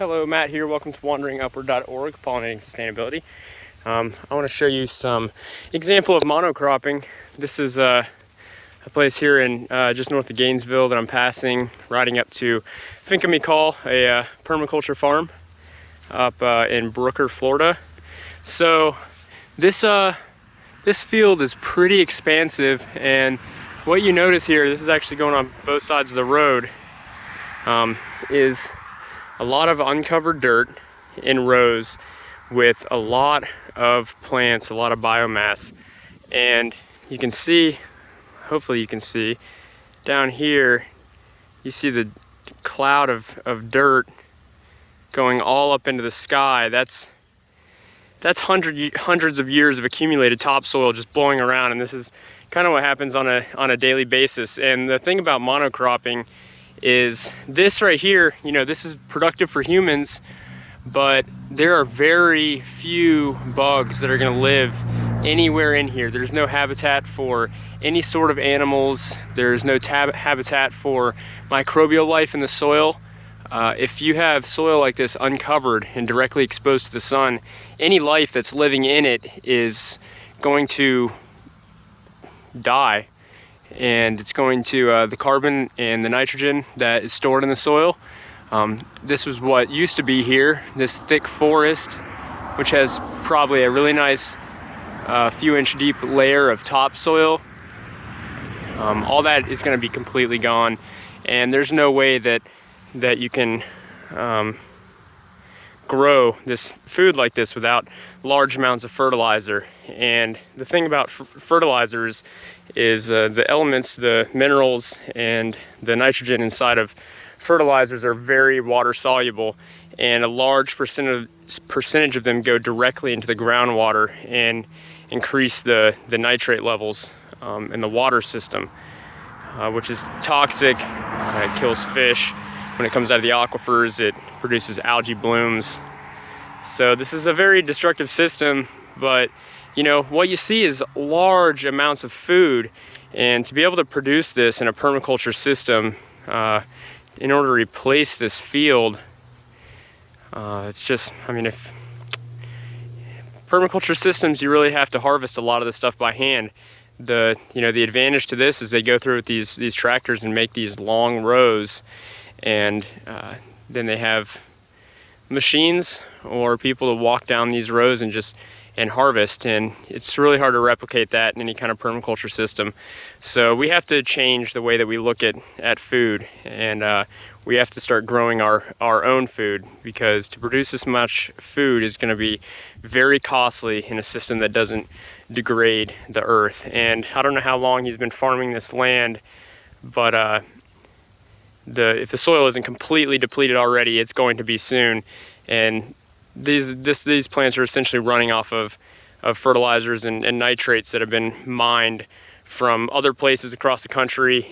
Hello, Matt here. Welcome to WanderingUpward.org, Pollinating Sustainability. I want to show you some example of monocropping. This is a place here in just north of Gainesville that I'm passing, riding up to Finca McCall, a permaculture farm up in Brooker, Florida. So this field is pretty expansive, and what you notice here, this is actually going on both sides of the road, is a lot of uncovered dirt in rows with a lot of plants, a lot of biomass. And you can see, hopefully you can see, down here, you see the cloud of dirt going all up into the sky. That's hundreds of years of accumulated topsoil just blowing around, and this is kind of what happens on a daily basis. And the thing about monocropping is this right here, this is productive for humans, but there are very few bugs that are going to live anywhere in here. There's no habitat for any sort of animals. There's no habitat for microbial life in the soil. If you have soil like this uncovered and directly exposed to the sun, any life that's living in it is going to die. And it's going to, the carbon and the nitrogen that is stored in the soil. This was what used to be here, this thick forest, which has probably a really nice few inch deep layer of topsoil. All that is going to be completely gone, and there's no way that you can grow this food like this without large amounts of fertilizer. And the thing about fertilizers is the elements, the minerals, and the nitrogen inside of fertilizers are very water soluble, and a large percentage of them go directly into the groundwater and increase the nitrate levels in the water system, which is toxic. It kills fish. When it comes out of the aquifers, it produces algae blooms. So this is a very destructive system, but what you see is large amounts of food, and to be able to produce this in a permaculture system, in order to replace this field, it's just, if permaculture systems, you really have to harvest a lot of the stuff by hand. The advantage to this is they go through with these tractors and make these long rows, and then they have machines or people to walk down these rows and harvest, and it's really hard to replicate that in any kind of permaculture system. So we have to change the way that we look at food, and we have to start growing our own food, because to produce this much food is going to be very costly in a system that doesn't degrade the earth. And I don't know how long he's been farming this land, but if the soil isn't completely depleted already, it's going to be soon. And these plants are essentially running off of fertilizers and nitrates that have been mined from other places across the country,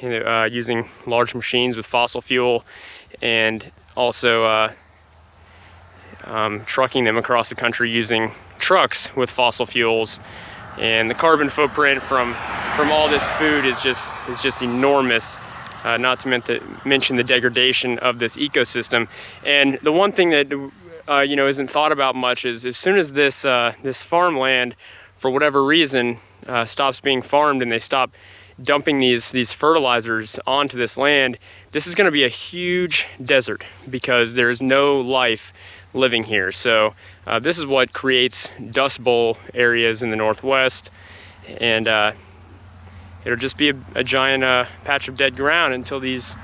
using large machines with fossil fuel, and also trucking them across the country using trucks with fossil fuels. And the carbon footprint from all this food is just enormous. Not to mention the degradation of this ecosystem. And the one thing that isn't thought about much is, as soon as this farmland, for whatever reason, stops being farmed and they stop dumping these fertilizers onto this land, this is going to be a huge desert, because there's no life living here. So this is what creates dust bowl areas in the Northwest, and it'll just be a giant patch of dead ground until these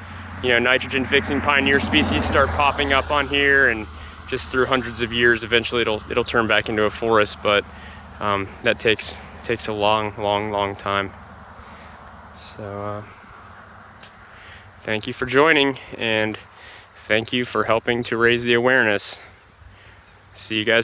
nitrogen fixing pioneer species start popping up on here, and just through hundreds of years, eventually it'll turn back into a forest. But that takes a long time. So thank you for joining, and thank you for helping to raise the awareness. See you guys.